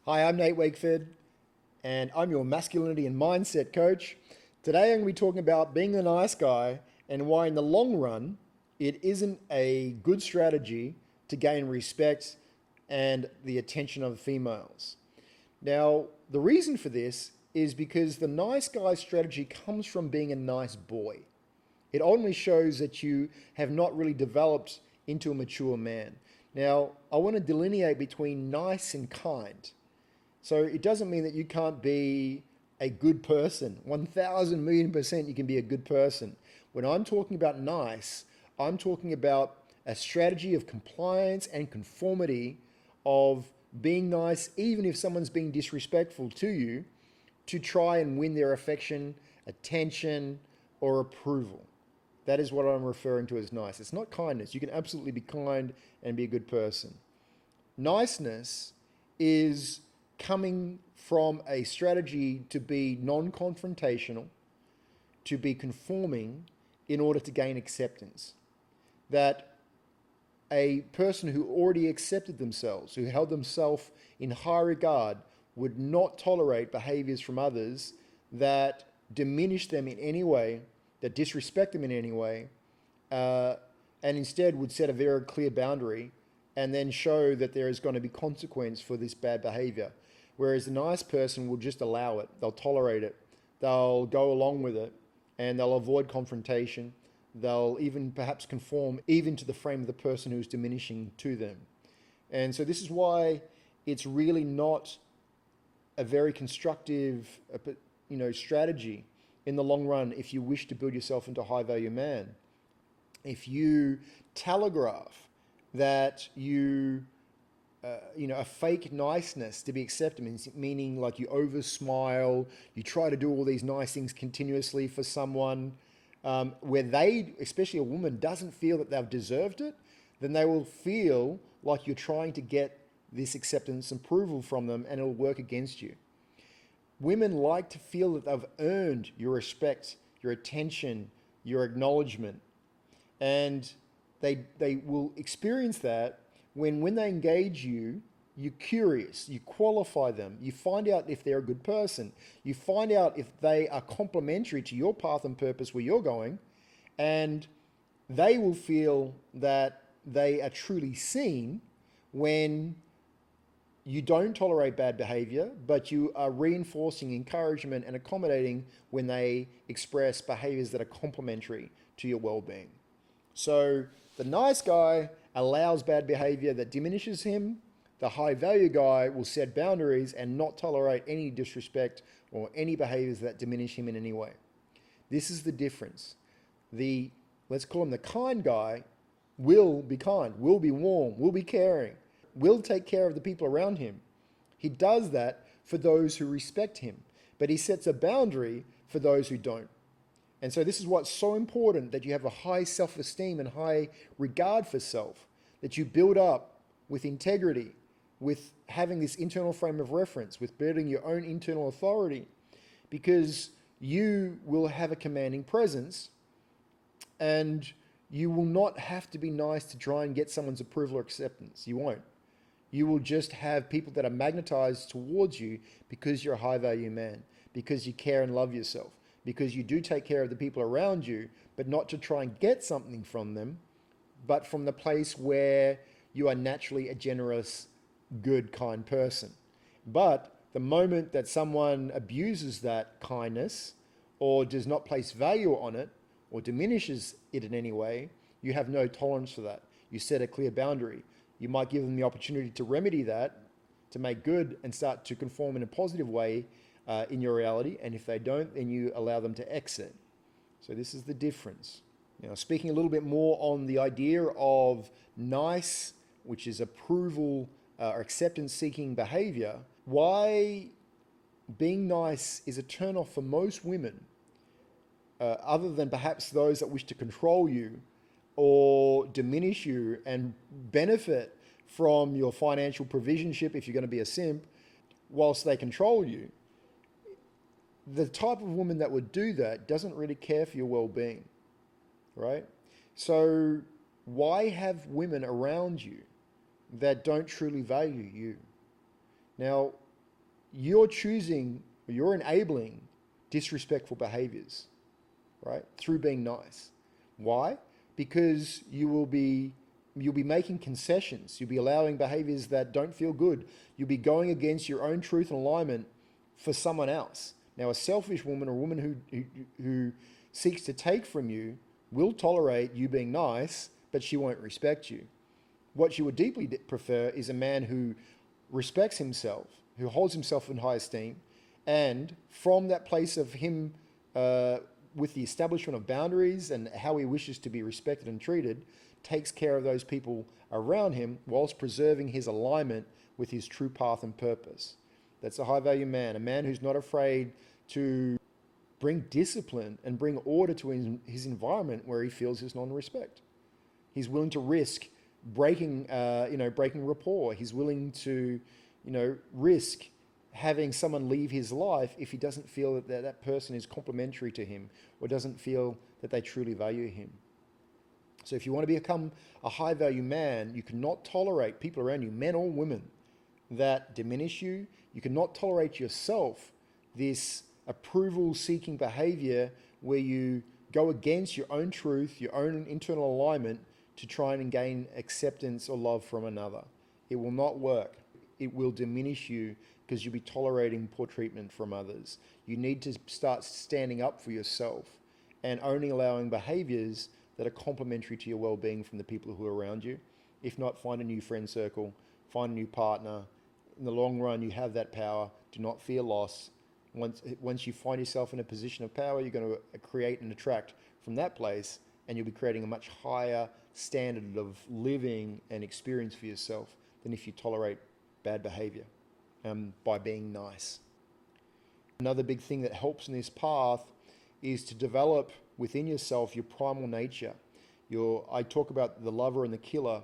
Hi, I'm Nate Wakeford, and I'm your masculinity and mindset coach. Today, I'm going to be talking about being the nice guy and why, in the long run, it isn't a good strategy to gain respect and the attention of females. Now, the reason for this is because the nice guy strategy comes from being a nice boy. It only shows that you have not really developed into a mature man. Now, I want to delineate between nice and kind. So it doesn't mean that you can't be a good person. 1,000,000,000% you can be a good person. When I'm talking about nice, I'm talking about a strategy of compliance and conformity of being nice, even if someone's being disrespectful to you, to try and win their affection, attention, or approval. That is what I'm referring to as nice. It's not kindness. You can absolutely be kind and be a good person. Niceness is coming from a strategy to be non-confrontational, to be conforming in order to gain acceptance. That a person who already accepted themselves, who held themselves in high regard, would not tolerate behaviors from others that diminish them in any way, that disrespect them in any way, and instead would set a very clear boundary and then show that there is going to be consequence for this bad behavior. Whereas the nice person will just allow it, they'll tolerate it, they'll go along with it, and they'll avoid confrontation. They'll even perhaps conform even to the frame of the person who's diminishing to them. And so this is why it's really not a very constructive strategy in the long run if you wish to build yourself into a high value man. If you telegraph that a fake niceness to be accepted, meaning like you over smile, you try to do all these nice things continuously for someone, where they, especially a woman, doesn't feel that they've deserved it, then they will feel like you're trying to get this acceptance and approval from them, and it'll work against you. Women like to feel that they've earned your respect, your attention, your acknowledgement, and they will experience that when they engage you, you're curious, you qualify them, you find out if they're a good person, you find out if they are complementary to your path and purpose where you're going, and they will feel that they are truly seen when you don't tolerate bad behavior, but you are reinforcing encouragement and accommodating when they express behaviors that are complementary to your well-being. So the nice guy allows bad behavior that diminishes him. The high value guy will set boundaries and not tolerate any disrespect or any behaviors that diminish him in any way. This is the difference. Let's call him the kind guy, will be kind, will be warm, will be caring, will take care of the people around him. He does that for those who respect him, but he sets a boundary for those who don't. And so this is what's so important, that you have a high self-esteem and high regard for self, that you build up with integrity, with having this internal frame of reference, with building your own internal authority, because you will have a commanding presence, and you will not have to be nice to try and get someone's approval or acceptance. You won't. You will just have people that are magnetized towards you because you're a high value man, because you care and love yourself, because you do take care of the people around you, but not to try and get something from them, but from the place where you are naturally a generous, good, kind person. But the moment that someone abuses that kindness or does not place value on it or diminishes it in any way, you have no tolerance for that. You set a clear boundary. You might give them the opportunity to remedy that, to make good and start to conform in a positive way in your reality. And if they don't, then you allow them to exit. So this is the difference. Now, speaking a little bit more on the idea of nice, which is approval or acceptance-seeking behavior, why being nice is a turn-off for most women, other than perhaps those that wish to control you or diminish you and benefit from your financial provisionship if you're going to be a simp, whilst they control you. The type of woman that would do that doesn't really care for your well-being, right? So why have women around you that don't truly value you? Now, you're choosing, you're enabling disrespectful behaviors, right? Through being nice. Why? Because you'll be making concessions. You'll be allowing behaviors that don't feel good. You'll be going against your own truth and alignment for someone else. Now, a selfish woman, or a woman who seeks to take from you, will tolerate you being nice, but she won't respect you. What she would deeply prefer is a man who respects himself, who holds himself in high esteem, and from that place of him, with the establishment of boundaries and how he wishes to be respected and treated, takes care of those people around him whilst preserving his alignment with his true path and purpose. That's a high value man, a man who's not afraid to bring discipline and bring order to his environment where he feels his non-respect. He's willing to risk breaking rapport. He's willing to, risk having someone leave his life if he doesn't feel that person is complementary to him, or doesn't feel that they truly value him. So if you want to become a high value man, you cannot tolerate people around you, men or women, that diminish you. You cannot tolerate yourself this approval seeking behavior where you go against your own truth, your own internal alignment, to try and gain acceptance or love from another. It will not work. It will diminish you because you'll be tolerating poor treatment from others. You need to start standing up for yourself and only allowing behaviors that are complementary to your well-being from the people who are around you. If not, find a new friend circle, find a new partner. In the long run, you have that power. Do not fear loss. Once you find yourself in a position of power, you're going to create and attract from that place, and you'll be creating a much higher standard of living and experience for yourself than if you tolerate bad behavior by being nice. Another big thing that helps in this path is to develop within yourself your primal nature. I talk about the lover and the killer.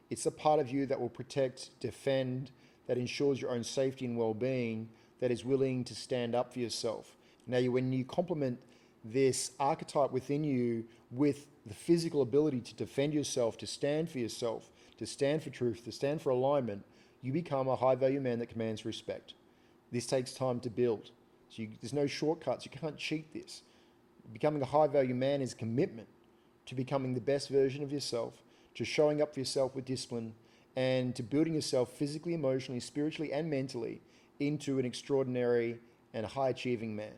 It's a part of you that will protect, defend, that ensures your own safety and well-being, that is willing to stand up for yourself. Now, when you complement this archetype within you with the physical ability to defend yourself, to stand for yourself, to stand for truth, to stand for alignment, you become a high-value man that commands respect. This takes time to build. So there's no shortcuts. You can't cheat this. Becoming a high-value man is a commitment to becoming the best version of yourself, to showing up for yourself with discipline, and to building yourself physically, emotionally, spiritually, and mentally into an extraordinary and high-achieving man.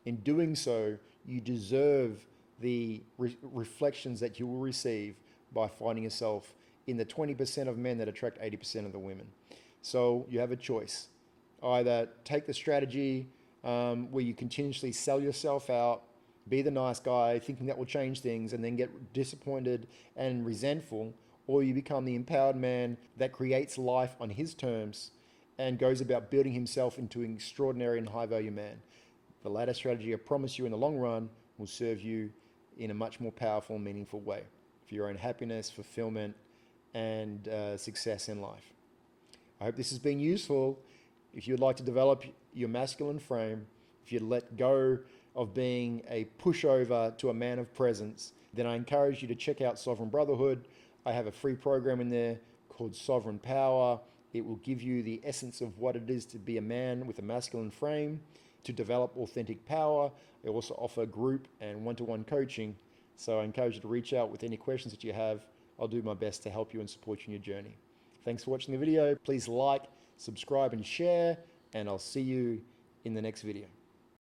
In doing so, you deserve the reflections that you will receive by finding yourself in the 20% of men that attract 80% of the women. So you have a choice. Either take the strategy where you continuously sell yourself out, be the nice guy, thinking that will change things, and then get disappointed and resentful, or you become the empowered man that creates life on his terms and goes about building himself into an extraordinary and high-value man. The latter strategy, I promise you, in the long run, will serve you in a much more powerful and meaningful way for your own happiness, fulfillment, and success in life. I hope this has been useful. If you'd like to develop your masculine frame, if you'd let go of being a pushover to a man of presence, then I encourage you to check out Sovereign Brotherhood. I have a free program in there called Sovereign Power. It will give you the essence of what it is to be a man with a masculine frame, to develop authentic power. I also offer group and one-to-one coaching. So I encourage you to reach out with any questions that you have. I'll do my best to help you and support you in your journey. Thanks for watching the video. Please like, subscribe, and share, and I'll see you in the next video.